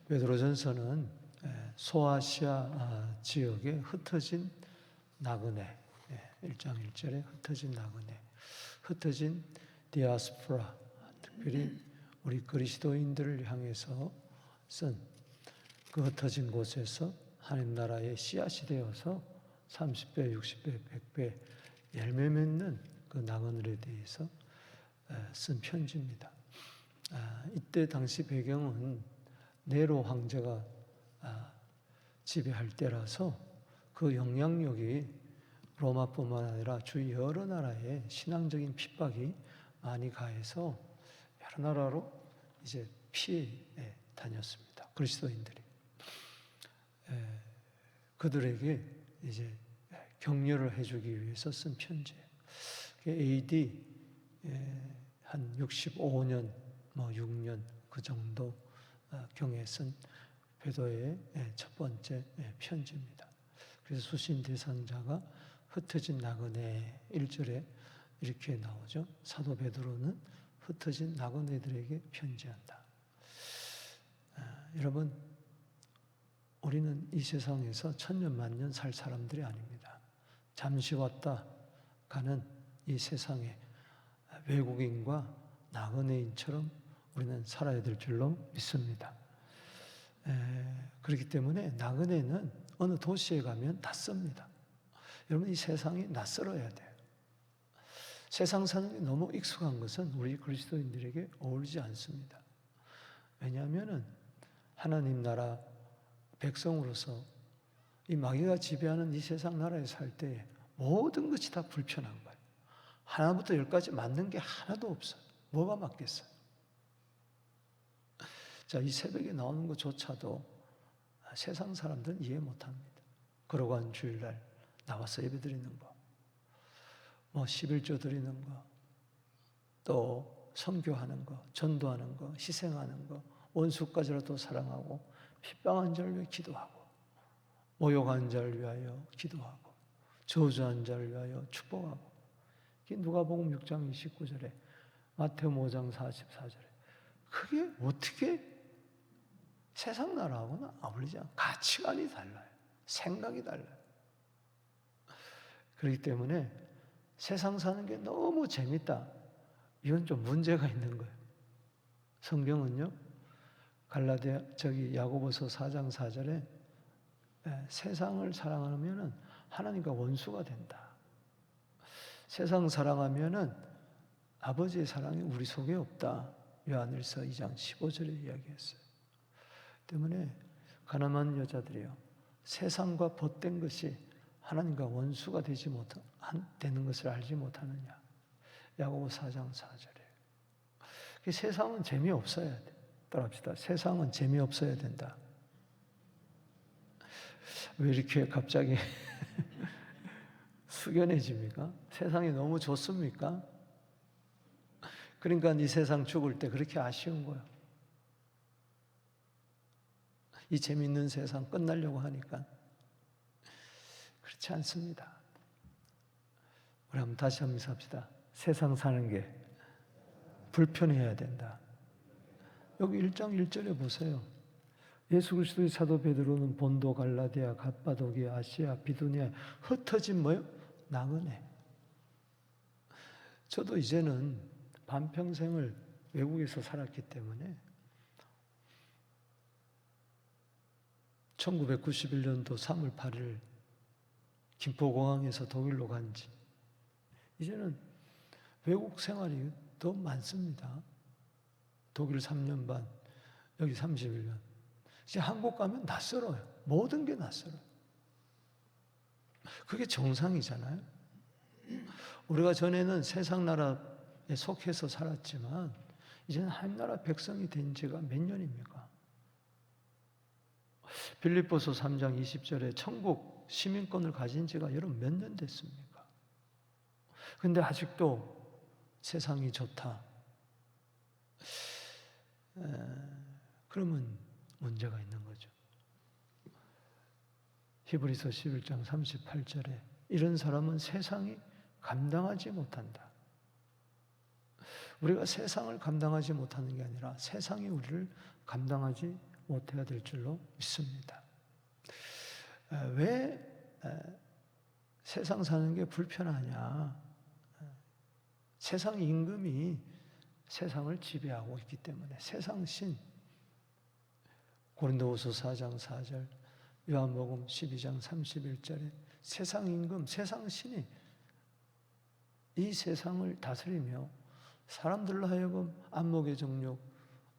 베드로전서는 소아시아 지역에 흩어진 나그네, 1장 1절에 흩어진 나그네, 흩어진 디아스포라, 특별히 우리 그리스도인들을 향해서 쓴 그 흩어진 곳에서 하나님 나라의 씨앗이 되어서 30배, 60배, 100배 열매 맺는 그 나그네에 대해서 쓴 편지입니다. 이때 당시 배경은 네로 황제가 지배할 때라서 그 영향력이 로마뿐만 아니라 주위 여러 나라에 신앙적인 핍박이 많이 가해서 여러 나라로 이제 피해 다녔습니다. 그리스도인들이. 그들에게 이제 격려를 해주기 위해서 쓴 편지예요. AD 한 65년, 6년 그 정도 경에 쓴 베드로의 첫 번째 편지입니다. 그래서 수신 대상자가 흩어진 나그네 1절에 이렇게 나오죠. 사도 베드로는 흩어진 나그네들에게 편지한다. 여러분, 우리는 이 세상에서 천년 만년 살 사람들이 아닙니다. 잠시 왔다 가는 이 세상에 외국인과 나그네인처럼 우리는 살아야 될 줄로 믿습니다. 그렇기 때문에 나그네는 어느 도시에 가면 낯섭니다. 여러분, 이 세상이 낯설어야 돼요. 세상 사는 게 너무 익숙한 것은 우리 그리스도인들에게 어울리지 않습니다. 왜냐하면 하나님 나라 백성으로서 이 마귀가 지배하는 이 세상 나라에 살 때 모든 것이 다 불편한 거예요. 하나부터 열까지 맞는 게 하나도 없어요. 뭐가 맞겠어요? 자, 이 새벽에 나오는 것조차도 세상 사람들은 이해 못합니다. 거룩한 주일날 나와서 예배 드리는 거, 11조 드리는 거, 또 선교하는 거, 전도하는 거, 희생하는 거, 원수까지라도 사랑하고 핍박한 자를 위해 기도하고 모욕한 자를 위하여 기도하고 저주한 자를 위하여 축복하고. 누가복음 6장 29절에 마태복음 5장 44절에 그게 어떻게 세상 나라하고는 어울리지 않아요. 가치관이 달라요. 생각이 달라요. 그렇기 때문에 세상 사는 게 너무 재밌다. 이건 좀 문제가 있는 거예요. 성경은요, 야고보서 4장 4절에 세상을 사랑하면은 하나님과 원수가 된다. 세상 사랑하면은 아버지의 사랑이 우리 속에 없다. 요한일서 2장 15절에 이야기했어요. 때문에 가늠한 여자들이요, 세상과 벗된 것이 하나님과 원수가 되는 것을 알지 못하느냐. 야고보 4장 4절에. 세상은 재미없어야 돼. 따라합시다. 세상은 재미없어야 된다. 왜 이렇게 갑자기 숙연해집니까? 세상이 너무 좋습니까? 그러니까 이 세상 죽을 때 그렇게 아쉬운 거예요. 이 재밌는 세상 끝나려고 하니까. 그렇지 않습니다. 우리 한번 다시 한번 합시다. 세상 사는 게 불편해야 된다. 여기 1장 1절에 보세요. 예수 그리스도의 사도 베드로는 본도, 갈라디아, 갑바도기아, 아시아, 비두니아 흩어진 뭐요? 나그네. 저도 이제는 반평생을 외국에서 살았기 때문에 1991년도 3월 8일 김포공항에서 독일로 간 지 이제는 외국 생활이 더 많습니다. 독일 3년 반, 여기 31년. 이제 한국 가면 낯설어요. 모든 게 낯설어요. 그게 정상이잖아요. 우리가 전에는 세상 나라에 속해서 살았지만 이제는 하나님 나라 백성이 된 지가 몇 년입니까? 빌립보서 3장 20절에 천국 시민권을 가진 지가 여러분 몇 년 됐습니까? 근데 아직도 세상이 좋다. 그러면 문제가 있는 거죠. 히브리서 11장 38절에 이런 사람은 세상이 감당하지 못한다. 우리가 세상을 감당하지 못하는 게 아니라 세상이 우리를 감당하지 못해야 될 줄로 믿습니다. 왜 세상 사는 게 불편하냐? 세상 임금이 세상을 지배하고 있기 때문에 세상 신 고린도후서 4장 4절 요한복음 12장 31절에 세상 임금, 세상 신이 이 세상을 다스리며 사람들로 하여금 안목의 정욕,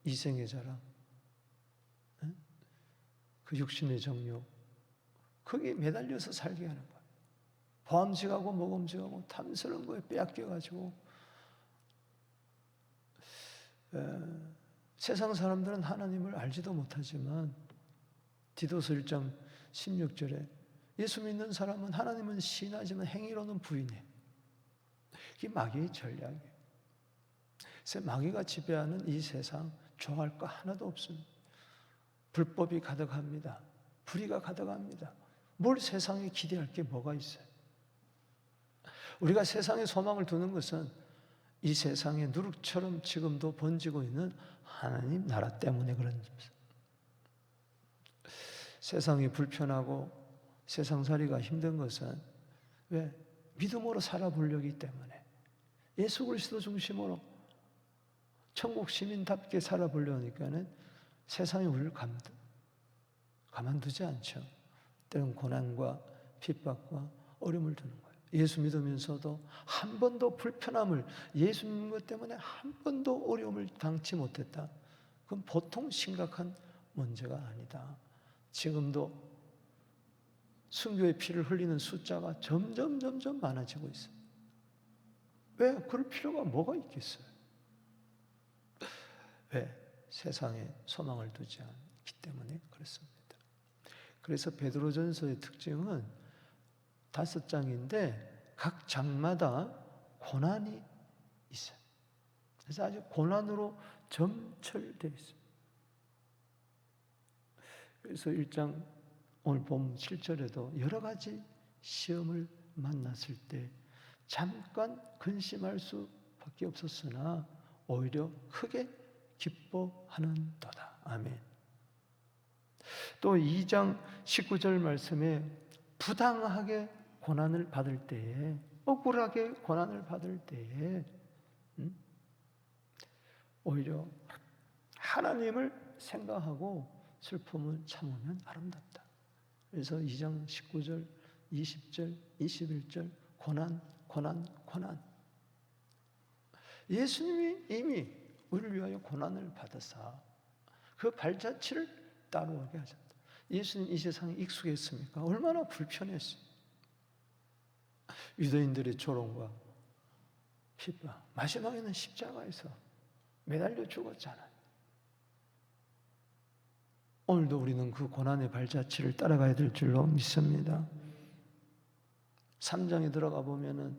이생의 자랑, 그 육신의 정욕, 거기에 매달려서 살게 하는 거예요. 보암직하고 모범직하고 탐스러운 거에 빼앗겨가지고 세상 사람들은 하나님을 알지도 못하지만 디도서 1장 16절에 예수 믿는 사람은 하나님은 신하지만 행위로는 부인해. 이게 마귀의 전략이에요. 그래서 마귀가 지배하는 이 세상 좋아할 거 하나도 없습니다. 불법이 가득합니다. 불의가 가득합니다. 뭘 세상에 기대할 게 뭐가 있어요? 우리가 세상에 소망을 두는 것은 이 세상에 누룩처럼 지금도 번지고 있는 하나님 나라 때문에 그런 겁니다. 세상이 불편하고 세상살이가 힘든 것은 왜? 믿음으로 살아보려기 때문에 예수 그리스도 중심으로 천국 시민답게 살아보려니까는 세상이 우리를 가만두지 않죠. 때론 고난과 핍박과 어려움을 두는 거예요. 예수 믿으면서도 한 번도 불편함을 예수 믿는 것 때문에 한 번도 어려움을 당치 못했다. 그건 보통 심각한 문제가 아니다. 지금도 순교의 피를 흘리는 숫자가 점점 많아지고 있어요. 왜? 그럴 필요가 뭐가 있겠어요? 왜? 세상에 소망을 두지 않기 때문에 그렇습니다. 그래서 베드로전서의 특징은 5장인데 각 장마다 고난이 있어요. 그래서 아주 고난으로 점철되어 있어요. 그래서 1장 오늘 본 7절에도 여러 가지 시험을 만났을 때 잠깐 근심할 수밖에 없었으나 오히려 크게 기뻐하는도다. 아멘. 또 2장 19절 말씀에 부당하게 고난을 받을 때에, 억울하게 고난을 받을 때에 오히려 하나님을 생각하고 슬픔을 참으면 아름답다. 그래서 2장 19절, 20절, 21절 고난. 예수님이 이미 우리를 위하여 고난을 받으사 그 발자취를 따라오게 하셨다. 예수님 이 세상에 익숙했습니까? 얼마나 불편했어요. 유대인들의 조롱과 핍박, 마지막에는 십자가에서 매달려 죽었잖아요. 오늘도 우리는 그 고난의 발자취를 따라가야 될 줄로 믿습니다. 3장에 들어가 보면은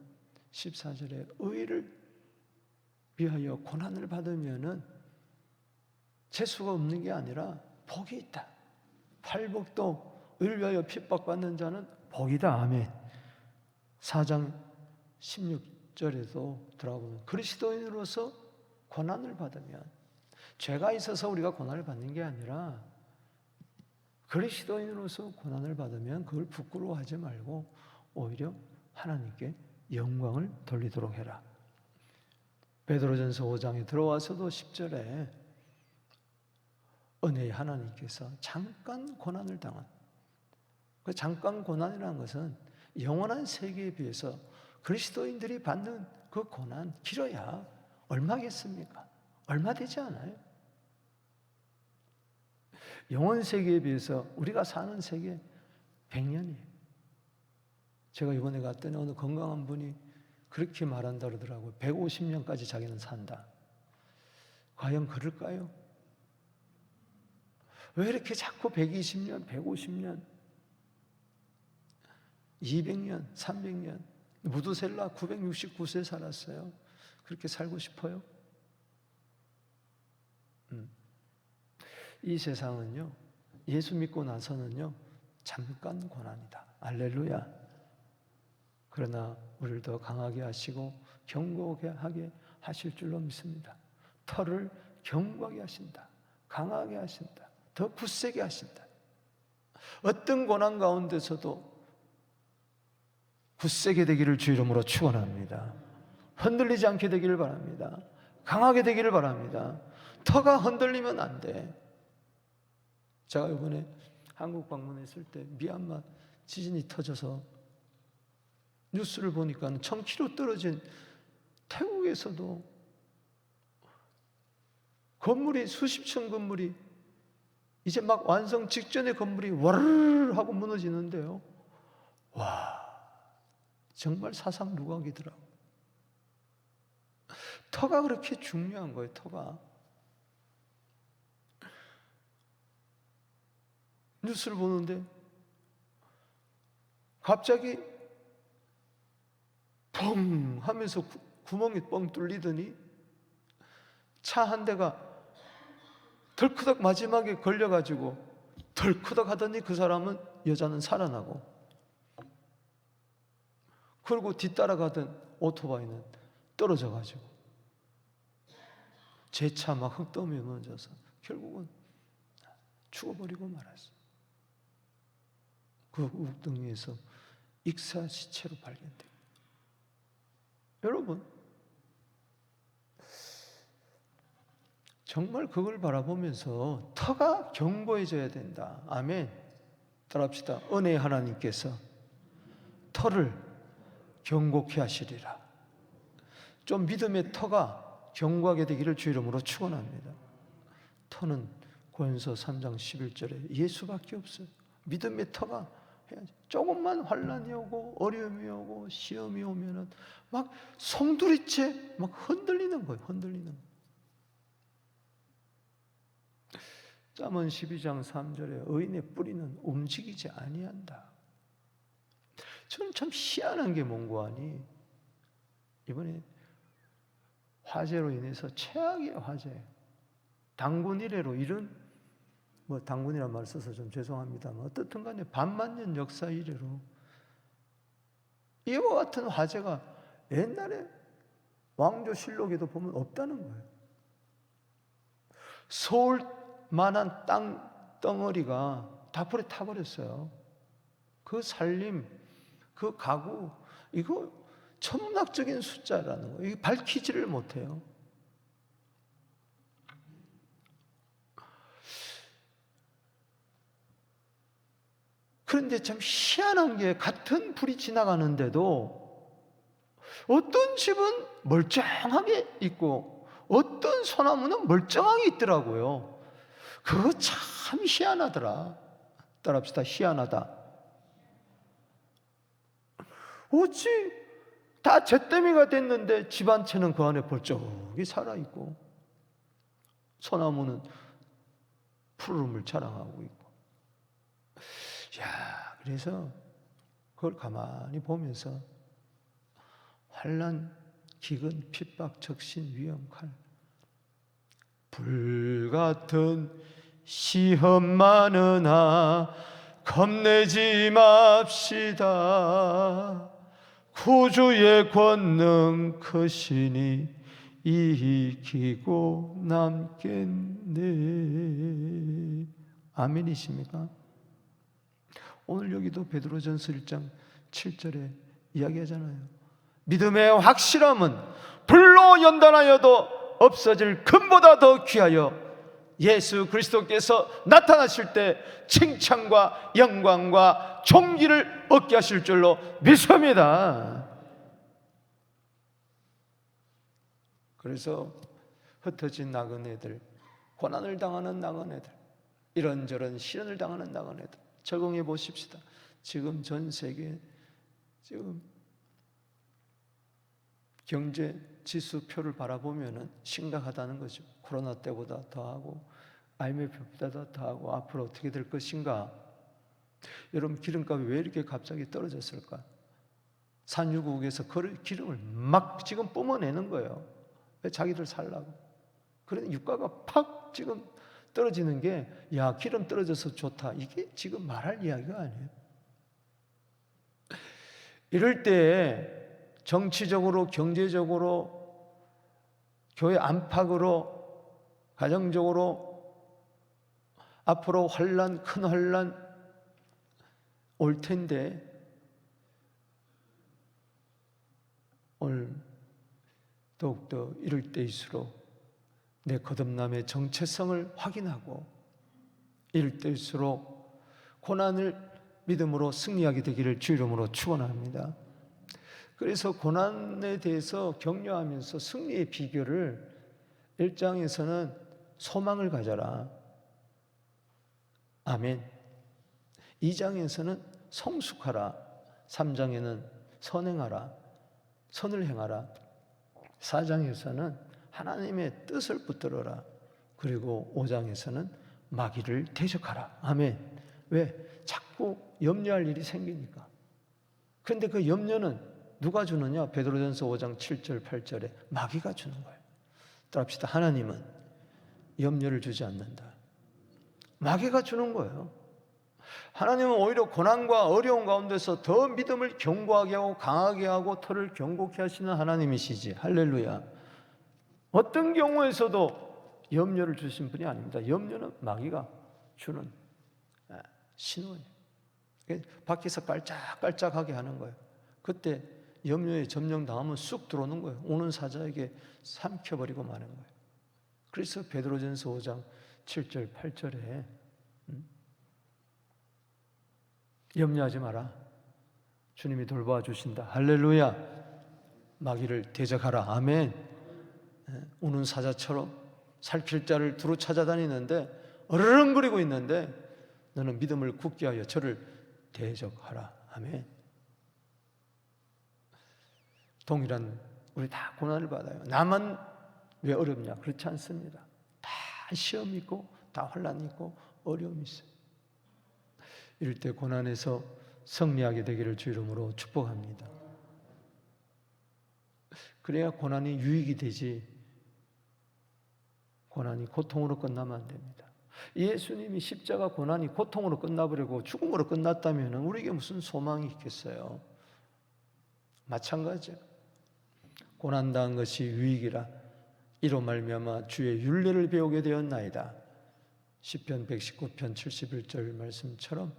14절에 의를 위하여 고난을 받으면은 재수가 없는 게 아니라 복이 있다. 팔복도 의를 위하여 핍박받는 자는 복이다. 아멘. 4장 16절에도 들어가보면 그리스도인으로서 고난을 받으면 죄가 있어서 우리가 고난을 받는 게 아니라 그리스도인으로서 고난을 받으면 그걸 부끄러워하지 말고 오히려 하나님께 영광을 돌리도록 해라. 베드로전서 5장에 들어와서도 10절에 은혜의 하나님께서 잠깐 고난을 당한, 그 잠깐 고난이라는 것은 영원한 세계에 비해서 그리스도인들이 받는 그 고난 길어야 얼마겠습니까? 얼마 되지 않아요? 영원 세계에 비해서 우리가 사는 세계 100년이에요. 제가 이번에 갔더니 어느 건강한 분이 그렇게 말한다 그러더라고요. 150년까지 자기는 산다. 과연 그럴까요? 왜 이렇게 자꾸 120년, 150년, 200년, 300년, 무두셀라 969세 살았어요. 그렇게 살고 싶어요? 이 세상은요, 예수 믿고 나서는요, 잠깐 고난이다. 알렐루야. 그러나 우리를 더 강하게 하시고 견고하게 하실 줄로 믿습니다. 털을 견고하게 하신다. 강하게 하신다. 더 굳세게 하신다. 어떤 고난 가운데서도 굳세게 되기를 주 이름으로 축원합니다. 흔들리지 않게 되기를 바랍니다. 강하게 되기를 바랍니다. 터가 흔들리면 안 돼. 제가 이번에 한국 방문했을 때 미얀마 지진이 터져서 뉴스를 보니까 1000km 떨어진 태국에서도 건물이 수십 층 건물이 이제 막 완성 직전의 건물이 와르르 하고 무너지는데요. 와, 정말 사상 누각이더라고요. 터가 그렇게 중요한 거예요. 터가. 뉴스를 보는데 갑자기 펑 하면서 구멍이 뻥 뚫리더니 차 한 대가 덜크덕 마지막에 걸려가지고 덜크덕 하더니 그 사람은, 여자는 살아나고, 그리고 뒤따라가던 오토바이는 떨어져가지고 제 차 막 흙더미에 무너져서 결국은 죽어버리고 말았어요. 그 욱등에서 익사 시체로 발견돼요. 여러분, 정말 그걸 바라보면서 터가 견고해져야 된다. 아멘. 따라합시다. 은혜의 하나님께서 터를 견고케 하시리라. 좀 믿음의 터가 견고하게 되기를 주 이름으로 축원합니다. 터는 고린도서 3장 11절에 예수밖에 없어요. 믿음의 터가 해야지. 조금만 환난이 오고 어려움이 오고 시험이 오면은 막 송두리째 막 흔들리는 거예요. 흔들리는 거예요. 잠언 12장 3절에 의인의 뿌리는 움직이지 아니한다. 저는 참 희한한 게 뭔고 하니, 이번에 화재로 인해서 최악의 화재, 단군 이래로 이런, 단군이라는 말 써서 좀 죄송합니다만 어떻든 간에 반만년 역사 이래로 이와 같은 화재가 옛날에 왕조실록에도 보면 없다는 거예요. 서울만한 땅덩어리가 다 불에 타버렸어요. 그 살림, 그 가구, 이거 천문학적인 숫자라는 거예요. 이거 밝히지를 못해요. 그런데 참 희한한 게, 같은 불이 지나가는데도 어떤 집은 멀쩡하게 있고 어떤 소나무는 멀쩡하게 있더라고요. 그거 참 희한하더라. 따라합시다. 희한하다. 어찌 다 잿더미가 됐는데 집 한 채는 그 안에 벌쩍이 살아있고 소나무는 푸르름을 자랑하고 있고. 야, 그래서 그걸 가만히 보면서 환난, 기근, 핍박, 적신, 위험, 칼, 불같은 시험 많으나 겁내지 맙시다. 구주의 권능 크시니 이기고 남겠네. 아멘이십니까? 오늘 여기도 베드로전서 1장 7절에 이야기하잖아요. 믿음의 확실함은 불로 연단하여도 없어질 금보다 더 귀하여 예수 그리스도께서 나타나실 때 칭찬과 영광과 존귀를 얻게 하실 줄로 믿습니다. 그래서 흩어진 나그네들, 고난을 당하는 나그네들, 이런저런 시련을 당하는 나그네들 적응해 보십시다. 지금 전 세계 지금 경제 지수표를 바라보면은 심각하다는 거죠. 코로나 때보다 더하고 IMF보다 더하고 앞으로 어떻게 될 것인가. 여러분, 기름값이 왜 이렇게 갑자기 떨어졌을까? 산유국에서 기름을 막 지금 뿜어내는 거예요. 왜? 자기들 살라고. 그러니 유가가 팍 지금 떨어지는 게, 야, 기름 떨어져서 좋다, 이게 지금 말할 이야기가 아니에요. 이럴 때 정치적으로, 경제적으로, 교회 안팎으로, 가정적으로 앞으로 환난, 큰 환난 올 텐데 오늘 더욱더 이럴 때일수록 내 거듭남의 정체성을 확인하고 이럴 때일수록 고난을 믿음으로 승리하게 되기를 주 이름으로 축원합니다. 그래서 고난에 대해서 격려하면서 승리의 비결을 1장에서는 소망을 가져라. 아멘. 2장에서는 성숙하라. 3장에는 선행하라. 선을 행하라. 4장에서는 하나님의 뜻을 붙들어라. 그리고 5장에서는 마귀를 대적하라. 아멘. 왜? 자꾸 염려할 일이 생기니까. 그런데 그 염려는 누가 주느냐? 베드로전서 5장 7절 8절에 마귀가 주는 거예요. 따라합시다. 하나님은 염려를 주지 않는다. 마귀가 주는 거예요. 하나님은 오히려 고난과 어려운 가운데서 더 믿음을 견고하게 하고 강하게 하고 털을 견고케 하시는 하나님이시지. 할렐루야. 어떤 경우에서도 염려를 주신 분이 아닙니다. 염려는 마귀가 주는 신호예요. 밖에서 깔짝깔짝하게 하는 거예요. 그때 염려에 점령당하면 쑥 들어오는 거예요. 오는 사자에게 삼켜버리고 마는 거예요. 그래서 베드로전서 5장 7절 8절에 염려하지 마라. 주님이 돌보아 주신다. 할렐루야. 마귀를 대적하라. 아멘. 우는 사자처럼 살필 자를 두루 찾아다니는데 어르렁거리고 있는데 너는 믿음을 굳게 하여 저를 대적하라. 아멘. 동일한 우리 다 고난을 받아요. 나만 왜 어렵냐? 그렇지 않습니다. 다 시험이 있고 다 환난이 있고 어려움이 있어요. 이럴 때 고난에서 승리하게 되기를 주 이름으로 축복합니다. 그래야 고난이 유익이 되지 고난이 고통으로 끝나면 안 됩니다. 예수님이 십자가 고난이 고통으로 끝나버리고 죽음으로 끝났다면 우리에게 무슨 소망이 있겠어요? 마찬가지예요. 고난당한 것이 유익이라 이로 말미암아 주의 율례를 배우게 되었나이다. 시편 119편 71절 말씀처럼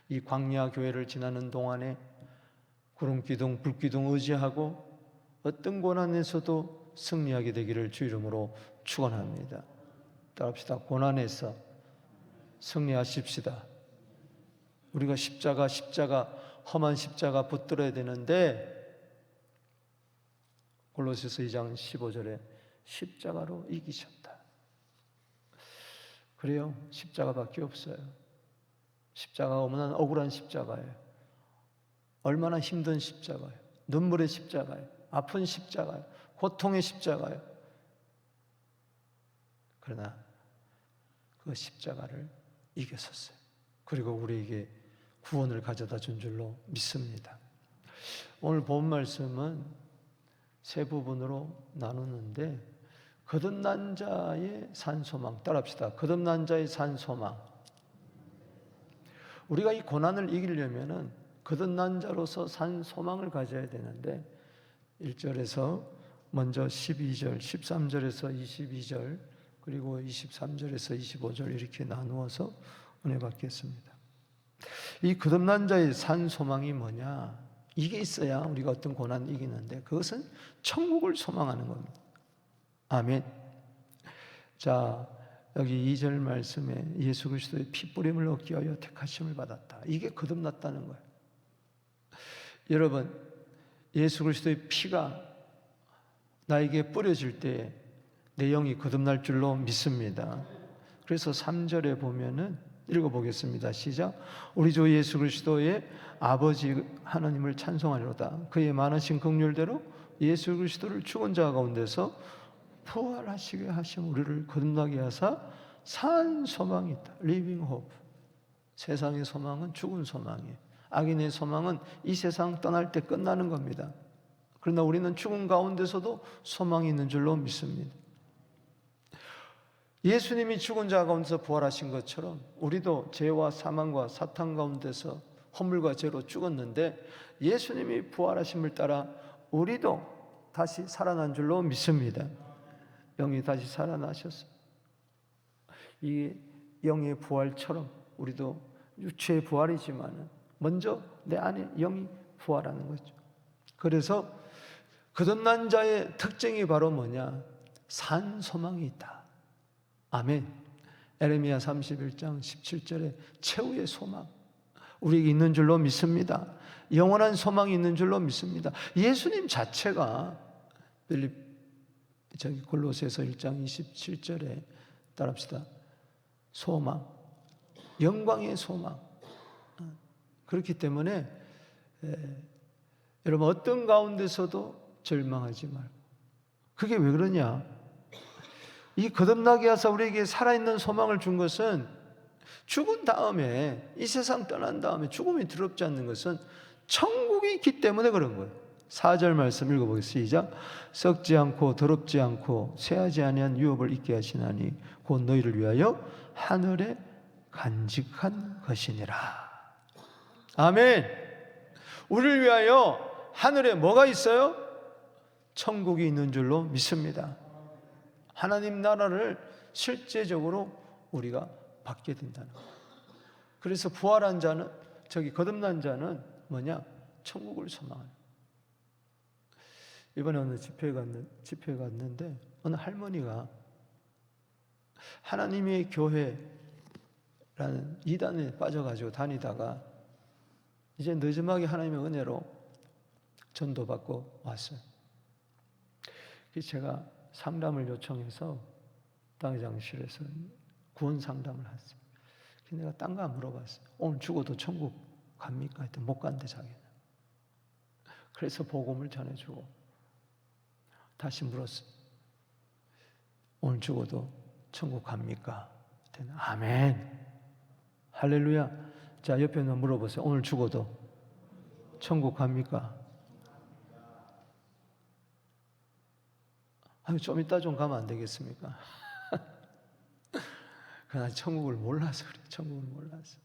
이 광야 교회를 지나는 동안에 구름기둥 불기둥 의지하고 어떤 고난에서도 승리하게 되기를 주 이름으로 축원합니다. 따라합시다. 고난에서 승리하십시다. 우리가 십자가 험한 십자가 붙들어야 되는데 골로새서 2장 15절에 십자가로 이기셨다. 그래요. 십자가밖에 없어요. 십자가가 얼마나 억울한 십자가예요. 얼마나 힘든 십자가예요. 눈물의 십자가예요. 아픈 십자가예요. 고통의 십자가예요. 그러나 그 십자가를 이겼었어요. 그리고 우리에게 구원을 가져다 준 줄로 믿습니다. 오늘 본 말씀은 세 부분으로 나누는데 거듭난 자의 산소망 따라합시다. 거듭난 자의 산소망. 우리가 이 고난을 이기려면은 거듭난 자로서 산소망을 가져야 되는데 1절에서 먼저 12절, 13절에서 22절 그리고 23절에서 25절 이렇게 나누어서 은혜 받겠습니다. 이 거듭난 자의 산소망이 뭐냐? 이게 있어야 우리가 어떤 고난을 이기는데 그것은 천국을 소망하는 겁니다. 아멘. 자, 여기 2절 말씀에 예수 그리스도의 피뿌림을 얻기 위하여 택하심을 받았다. 이게 거듭났다는 거예요. 여러분, 예수 그리스도의 피가 나에게 뿌려질 때 내 영이 거듭날 줄로 믿습니다. 그래서 3절에 보면은 읽어보겠습니다. 시작. 우리 주 예수 그리스도의 아버지 하나님을 찬송하리로다. 그의 많으신 긍휼대로 예수 그리스도를 죽은 자 가운데서 부활하시게 하심 우리를 거듭나게 하사 산 소망이 있다. Living hope. 세상의 소망은 죽은 소망이에요. 악인의 소망은 이 세상 떠날 때 끝나는 겁니다. 그러나 우리는 죽은 가운데서도 소망이 있는 줄로 믿습니다. 예수님이 죽은 자 가운데서 부활하신 것처럼 우리도 죄와 사망과 사탄 가운데서 허물과 죄로 죽었는데 예수님이 부활하심을 따라 우리도 다시 살아난 줄로 믿습니다. 영이 다시 살아나셨어요. 이 영의 부활처럼 우리도 육체의 부활이지만 먼저 내 안에 영이 부활하는 거죠. 그래서 거듭난 자의 특징이 바로 뭐냐? 산 소망이 있다. 아멘. 에레미야 31장 17절에 최후의 소망 우리에게 있는 줄로 믿습니다. 영원한 소망이 있는 줄로 믿습니다. 예수님 자체가 골로새서 1장 27절에 따라합시다. 소망, 영광의 소망. 그렇기 때문에 여러분 어떤 가운데서도 절망하지 말고. 그게 왜 그러냐? 이 거듭나게 하사 우리에게 살아있는 소망을 준 것은 죽은 다음에 이 세상 떠난 다음에 죽음이 두렵지 않는 것은 천국이 있기 때문에 그런 거예요. 4절 말씀 읽어보겠습니다. 시작. 썩지 않고 더럽지 않고 쇠하지 아니한 유업을 있게 하시나니 곧 너희를 위하여 하늘에 간직한 것이니라. 아멘. 우리를 위하여 하늘에 뭐가 있어요? 천국이 있는 줄로 믿습니다. 하나님 나라를 실제적으로 우리가 받게 된다는 거예요. 그래서 부활한 자는, 거듭난 자는 뭐냐? 천국을 소망하는. 이번에 어느 집회에 갔는데 어느 할머니가 하나님의 교회라는 이단에 빠져가지고 다니다가 이제 늦음하게 하나님의 은혜로 전도받고 왔어요. 그래서 제가 상담을 요청해서 당회장실에서 구원 상담을 했어요. 내가 딴 거 물어봤어요. 오늘 죽어도 천국 갑니까? 했더니 못 간대 자기는. 그래서 복음을 전해주고 다시 물었어요. 오늘 죽어도 천국 갑니까? 했더니 아멘. 할렐루야. 자, 옆에 있는 물어보세요. 오늘 죽어도 천국 갑니까? 아니, 좀 이따 좀 가면 안 되겠습니까? 그러나 천국을 몰라서 그래. 천국을 몰라서.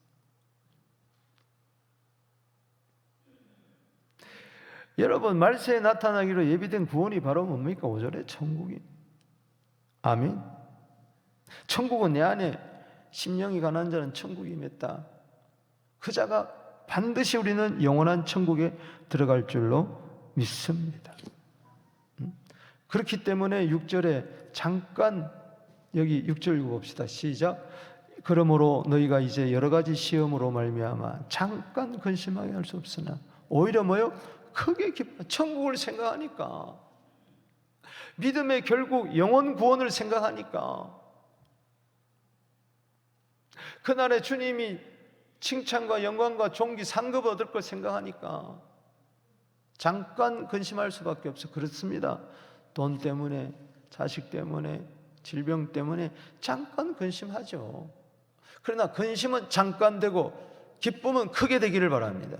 여러분, 말세에 나타나기로 예비된 구원이 바로 뭡니까? 5절에 천국이. 아멘. 천국은 내 안에 심령이 가난한 자는 천국이 맺다. 그 자가 반드시 우리는 영원한 천국에 들어갈 줄로 믿습니다. 그렇기 때문에 6절에 잠깐 여기 6절 읽어봅시다. 시작. 그러므로 너희가 이제 여러 가지 시험으로 말미암아 잠깐 근심하게 할 수 없으나 오히려 뭐요? 크게 기뻐. 천국을 생각하니까, 믿음의 결국 영원 구원을 생각하니까, 그날에 주님이 칭찬과 영광과 존귀 상급을 얻을 걸 생각하니까 잠깐 근심할 수밖에 없어. 그렇습니다. 돈 때문에, 자식 때문에, 질병 때문에 잠깐 근심하죠. 그러나 근심은 잠깐 되고 기쁨은 크게 되기를 바랍니다.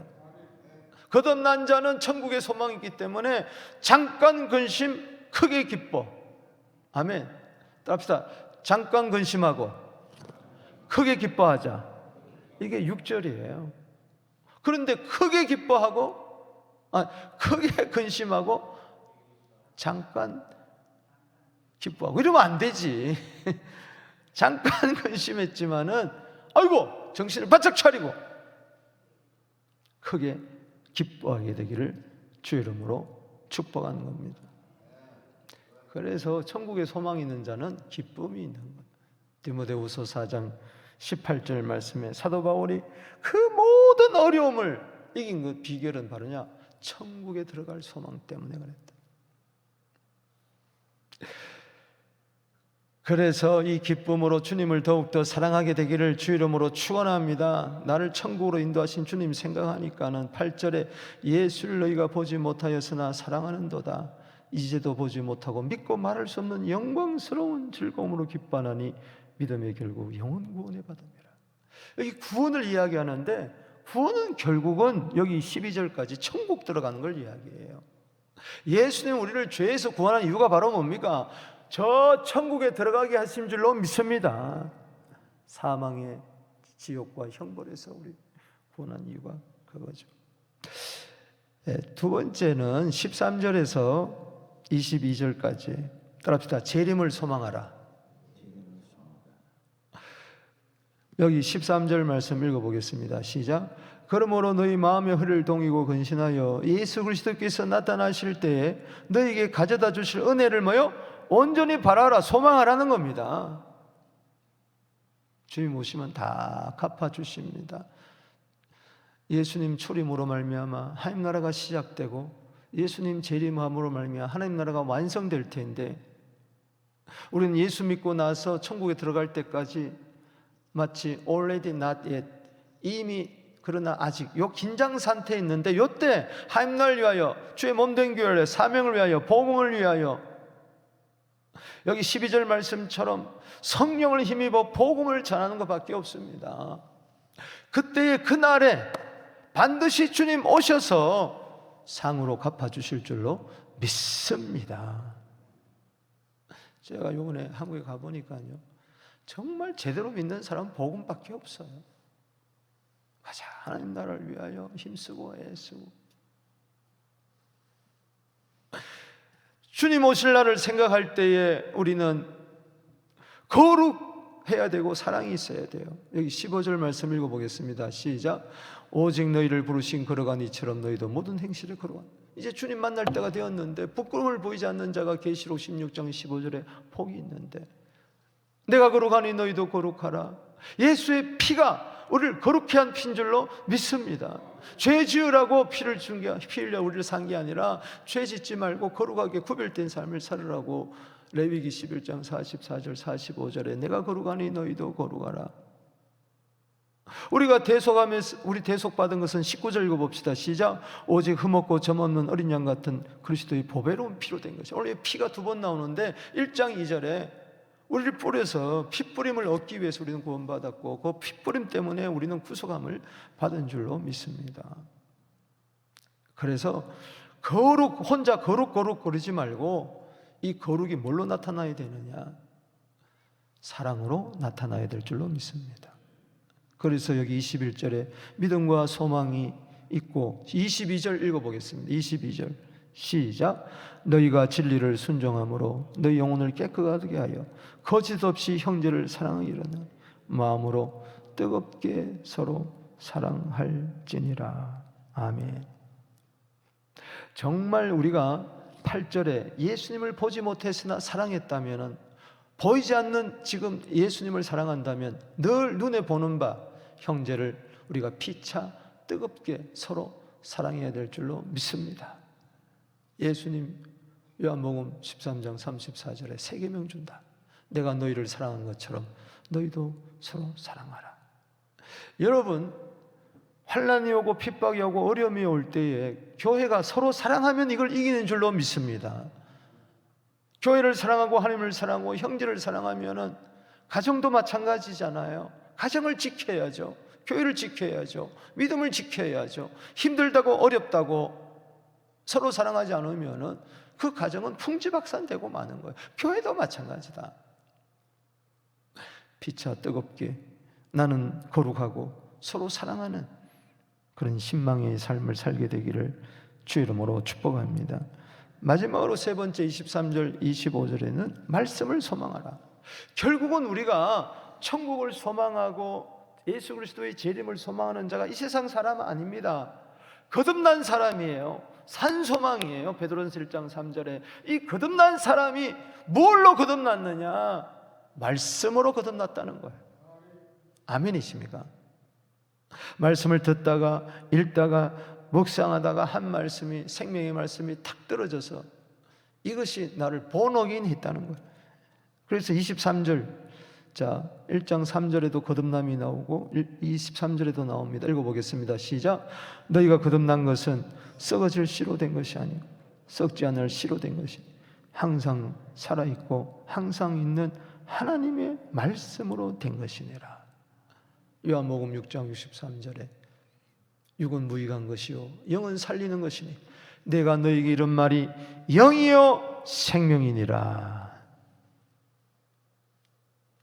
거듭난 자는 천국의 소망이 있기 때문에 잠깐 근심, 크게 기뻐. 아멘. 따라합시다. 잠깐 근심하고 크게 기뻐하자. 이게 6절이에요. 그런데 크게 기뻐하고, 크게 근심하고 잠깐 기뻐하고 이러면 안 되지. 잠깐 근심했지만은 아이고 정신을 바짝 차리고 크게 기뻐하게 되기를 주 이름으로 축복하는 겁니다. 그래서 천국에 소망이 있는 자는 기쁨이 있는 거예요. 디모데후서 4장 18절 말씀에 사도 바울이 그 모든 어려움을 이긴 그 비결은 바로냐? 천국에 들어갈 소망 때문에 그랬다. 그래서 이 기쁨으로 주님을 더욱더 사랑하게 되기를 주 이름으로 축원합니다. 나를 천국으로 인도하신 주님 생각하니까는 8절에 예수를 너희가 보지 못하였으나 사랑하는도다. 이제도 보지 못하고 믿고 말할 수 없는 영광스러운 즐거움으로 기뻐하니 믿음의 결국 영원 구원에 받음이라. 여기 구원을 이야기하는데 구원은 결국은 여기 12절까지 천국 들어가는 걸 이야기해요. 예수님 우리를 죄에서 구원한 이유가 바로 뭡니까? 저 천국에 들어가게 하신 줄로 믿습니다. 사망의 지옥과 형벌에서 우리 구원한 이유가 그거죠. 두 번째는 13절에서 22절까지 따라합시다. 재림을 소망하라. 여기 13절 말씀 읽어보겠습니다. 시작. 그러므로 너희 마음의 허리를 동이고 근신하여 예수 그리스도께서 나타나실 때에 너희에게 가져다 주실 은혜를 뭐요? 온전히 바라라, 소망하라는 겁니다. 주님 오시면 다 갚아주십니다. 예수님 초림으로 말미암아 하나님 나라가 시작되고 예수님 재림함으로 말미암아 하나님 나라가 완성될 텐데, 우리는 예수 믿고 나서 천국에 들어갈 때까지 마치 already not yet, 이미 그러나 아직 요 긴장 상태에 있는데, 요때 하나님 나라를 위하여, 주의 몸된 교회를 사명을 위하여, 복음을 위하여, 여기 12절 말씀처럼 성령을 힘입어 복음을 전하는 것밖에 없습니다. 그때의 그날에 반드시 주님 오셔서 상으로 갚아주실 줄로 믿습니다. 제가 요번에 한국에 가보니까요, 정말 제대로 믿는 사람은 복음밖에 없어요. 가자, 하나님 나라를 위하여 힘쓰고 애쓰고. 주님 오실 날을 생각할 때에 우리는 거룩해야 되고 사랑이 있어야 돼요. 여기 15절 말씀 읽어보겠습니다. 시작. 오직 너희를 부르신 거룩한 이처럼 너희도 모든 행실을 거룩한. 이제 주님 만날 때가 되었는데 부끄러움을 보이지 않는 자가 계시록 16장 15절에 복이 있는데, 내가 거룩하니 너희도 거룩하라. 예수의 피가 우리를 거룩해 한 피인 줄로 믿습니다. 죄 지으라고 피를 준 게, 피 흘려 우리를 산 게 아니라 죄 짓지 말고 거룩하게 구별된 삶을 살으라고 레위기 11장 44절 45절에 내가 거룩하니 너희도 거룩하라. 우리가 대속하면서, 우리 대속받은 것은 19절 읽어봅시다. 시작. 오직 흠없고 점없는 어린 양 같은 그리스도의 보배로운 피로 된 것이. 원래 피가 두 번 나오는데 1장 2절에 우리를 뿌려서 핏뿌림을 얻기 위해서 우리는 구원받았고, 그 핏뿌림 때문에 우리는 구속함을 받은 줄로 믿습니다. 그래서 혼자 거룩 거리지 말고, 이 거룩이 뭘로 나타나야 되느냐? 사랑으로 나타나야 될 줄로 믿습니다. 그래서 여기 21절에 믿음과 소망이 있고, 22절 읽어보겠습니다. 22절 시작. 너희가 진리를 순종함으로 너희 영혼을 깨끗하게 하여 거짓 없이 형제를 사랑하기로는 마음으로 뜨겁게 서로 사랑할지니라. 아멘. 정말 우리가 8절에 예수님을 보지 못했으나 사랑했다면, 보이지 않는 지금 예수님을 사랑한다면 늘 눈에 보는 바 형제를 우리가 피차 뜨겁게 서로 사랑해야 될 줄로 믿습니다. 예수님 요한복음 13장 34절에 세 계명 준다. 내가 너희를 사랑한 것처럼 너희도 서로 사랑하라. 여러분, 환난이 오고 핍박이 오고 어려움이 올 때에 교회가 서로 사랑하면 이걸 이기는 줄로 믿습니다. 교회를 사랑하고 하나님을 사랑하고 형제를 사랑하면은 가정도 마찬가지잖아요. 가정을 지켜야죠. 교회를 지켜야죠. 믿음을 지켜야죠. 힘들다고 어렵다고 서로 사랑하지 않으면은 그 가정은 풍지박산되고 마는 거예요. 교회도 마찬가지다. 피차 뜨겁게 나는 거룩하고 서로 사랑하는 그런 신망의 삶을 살게 되기를 주의 이름으로 축복합니다. 마지막으로 세 번째 23절 25절에는 말씀을 소망하라. 결국은 우리가 천국을 소망하고 예수 그리스도의 재림을 소망하는 자가 이 세상 사람 아닙니다. 거듭난 사람이에요. 산소망이에요. 베드로전서 1장 3절에 이 거듭난 사람이 뭘로 거듭났느냐? 말씀으로 거듭났다는 거예요. 아멘이십니까? 말씀을 듣다가 읽다가 묵상하다가 한 말씀이, 생명의 말씀이 탁 떨어져서 이것이 나를 본어긴 했다는 거예요. 그래서 23절, 자 1장 3절에도 거듭남이 나오고 23절에도 나옵니다. 읽어보겠습니다. 시작. 너희가 거듭난 것은 썩어질 씨로 된 것이 아니고 썩지 않을 씨로 된 것이 항상 살아있고 항상 있는 하나님의 말씀으로 된 것이니라. 요한복음 6장 63절에 육은 무익한 것이요 영은 살리는 것이니 내가 너희에게 이런 말이 영이요 생명이니라.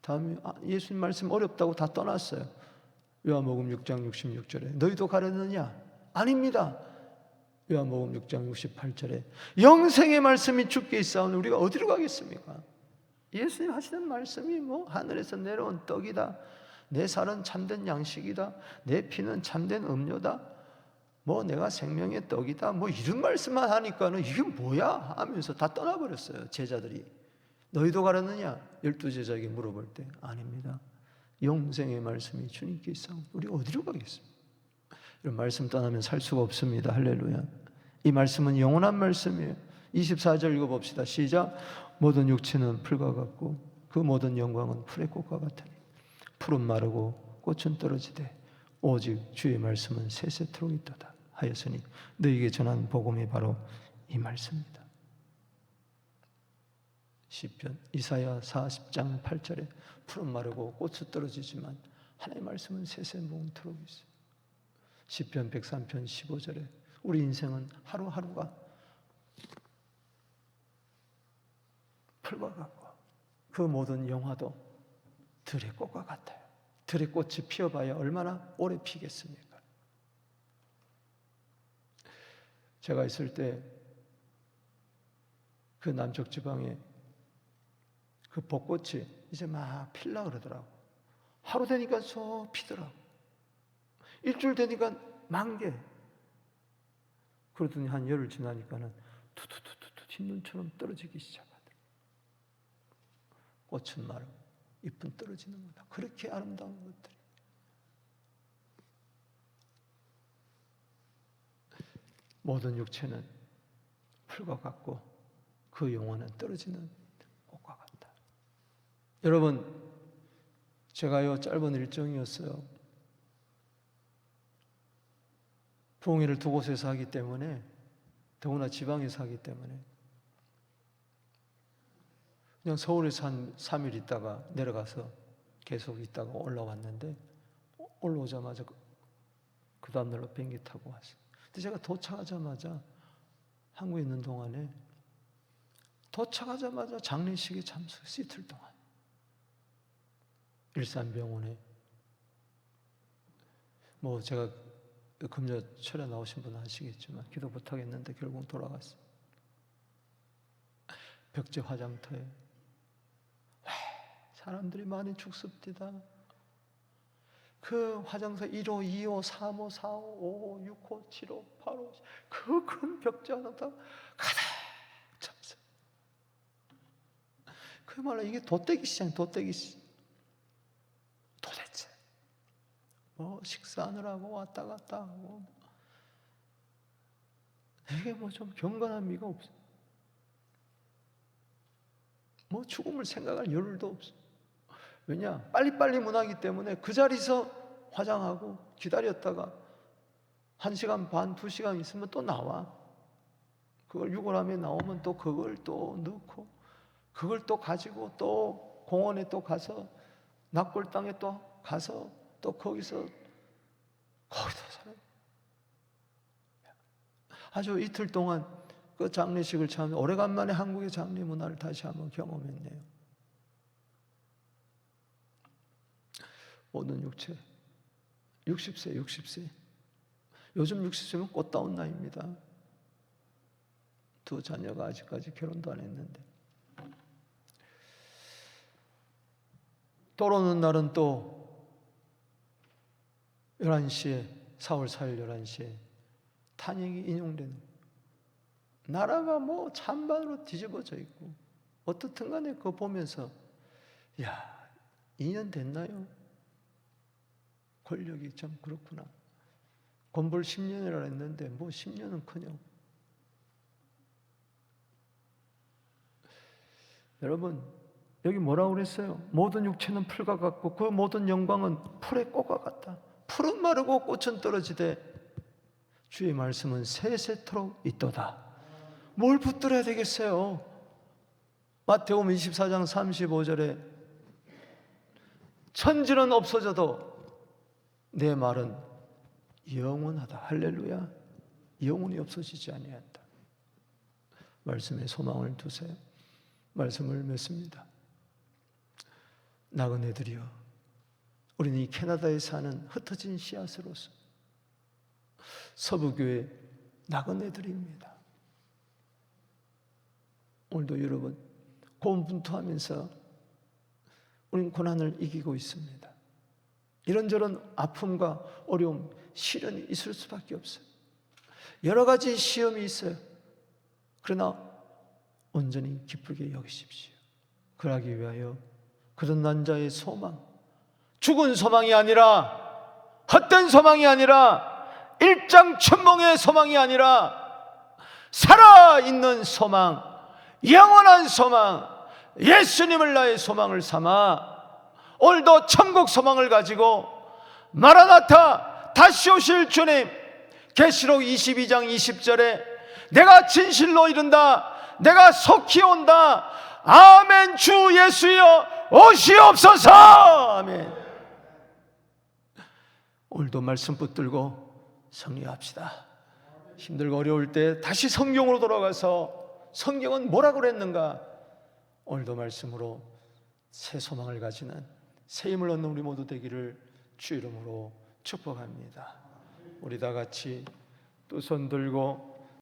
다음에 예수님 말씀 어렵다고 다 떠났어요. 요한복음 6장 66절에 너희도 가려느냐? 아닙니다. 요한복음 6장 68절에 영생의 말씀이 주께 있사오니 우리가 어디로 가겠습니까? 예수님 하시는 말씀이 뭐 하늘에서 내려온 떡이다, 내 살은 참된 양식이다. 내 피는 참된 음료다. 뭐 내가 생명의 떡이다. 뭐 이런 말씀만 하니까는 이게 뭐야 하면서 다 떠나버렸어요. 제자들이. 너희도 가렸느냐? 12제자에게 물어볼 때 아닙니다. 영생의 말씀이 주님께 있어. 우리 어디로 가겠습니까? 이런 말씀 떠나면 살 수가 없습니다. 할렐루야. 이 말씀은 영원한 말씀이에요. 24절 읽어봅시다. 시작. 모든 육체는 풀과 같고 그 모든 영광은 풀의 꽃과 같으니 풀은 마르고 꽃은 떨어지되 오직 주의 말씀은 세세토록 있도다 하였으니 너희에게 전한 복음이 바로 이 말씀입니다. 시편 이사야 40장 8절에 풀은 마르고 꽃은 떨어지지만 하나님의 말씀은 세세무궁토록 있어요. 시편 103편 15절에 우리 인생은 하루하루가 풀과 같고 그 모든 영화도 들의 꽃과 같아요. 들의 꽃이 피어봐야 얼마나 오래 피겠습니까? 제가 있을 때 그 남쪽 지방에 그 벚꽃이 이제 막 필라 그러더라고. 하루 되니까 쏙 피더라고. 일주일 되니까 만개. 그러더니 한 열흘 지나니까는 투투투투 흰눈처럼 떨어지기 시작하더라고. 꽃은 마르고 잎은 떨어지는 거다. 그렇게 아름다운 것들이. 모든 육체는 풀과 같고 그 영혼은 떨어지는 꽃과 같다. 여러분, 제가요 짧은 일정이었어요. 부흥회를 두 곳에서 하기 때문에, 더구나 지방에서 하기 때문에 그냥 서울에서 한 3일 있다가 내려가서 계속 있다가 올라왔는데, 올라오자마자 그 다음날로 비행기 타고 왔어요. 근데 제가 도착하자마자 한국에 있는 동안에 도착하자마자 장례식에 참석, 이틀 동안 일산병원에 뭐 제가 금요 철에 나오신 분은 아시겠지만 기도 못하겠는데 결국 돌아갔어요. 벽제 화장터에 사람들이 많이 죽습니다. 그 화장터 1호, 2호, 3호, 4호, 5호, 6호, 7호, 8호 그 큰 벽제 화장터 가득 찼어요. 그야말로 이게 도떼기 시장, 도떼기 시장. 도대체 뭐 식사하느라고 왔다 갔다 하고 이게 뭐 좀 경건한 미가 없어. 뭐 죽음을 생각할 여유도 없어. 왜냐? 빨리빨리 문하기 때문에 그 자리에서 화장하고 기다렸다가 1시간 반, 2시간 있으면 또 나와. 그걸 유골함에 나오면 또 그걸 또 넣고 그걸 또 가지고 또 공원에 또 가서 낙골당에 또 가서 또 거기서 살아요. 아주 이틀 동안 그 장례식을 참 오래간만에 한국의 장례 문화를 다시 한번 경험했네요. 모든 육체 60세 요즘 60세면 꽃다운 나이입니다. 2 자녀가 아직까지 결혼도 안 했는데 돌아오는 날은 또 11시에 4월 4일 11시에 탄핵이 인용되는 나라가 뭐 찬반으로 뒤집어져 있고 어떻든 간에 그거 보면서 2년 됐나요? 권력이 참 그렇구나. 건불 10년이라 했는데 뭐 10년은커녕. 여러분 여기 뭐라고 그랬어요? 모든 육체는 풀과 같고 그 모든 영광은 풀의 꽃과 같다. 풀은 마르고 꽃은 떨어지되 주의 말씀은 세세토록 있도다. 뭘 붙들어야 되겠어요? 마태복음 24장 35절에 천지는 없어져도 내 말은 영원하다. 할렐루야. 영원히 없어지지 아니한다. 말씀에 소망을 두세요. 말씀을 맺습니다. 나그네들이여, 우리는 이 캐나다에 사는 흩어진 씨앗으로서 서부교회 나그네들입니다. 오늘도 여러분 고군분투하면서 우리는 고난을 이기고 있습니다. 이런저런 아픔과 어려움, 시련이 있을 수밖에 없어요. 여러 가지 시험이 있어요. 그러나 온전히 기쁘게 여기십시오. 그러기 위하여 그런 난자의 소망, 죽은 소망이 아니라, 헛된 소망이 아니라, 일장춘몽의 소망이 아니라 살아있는 소망, 영원한 소망, 예수님을 나의 소망을 삼아 오늘도 천국 소망을 가지고 마라나타, 다시 오실 주님, 계시록 22장 20절에 내가 진실로 이른다, 내가 속히 온다, 아멘. 주 예수여 오시옵소서. 아멘. 오늘도 말씀 붙들고 승리합시다. 힘들고 어려울 때 다시 성경으로 돌아가서 성경은 뭐라고 그랬는가, 오늘도 말씀으로 새 소망을 가지는, 새 힘을 얻는 우리 모두 되기를 주 이름으로 축복합니다. 우리 다 같이 두 손 들고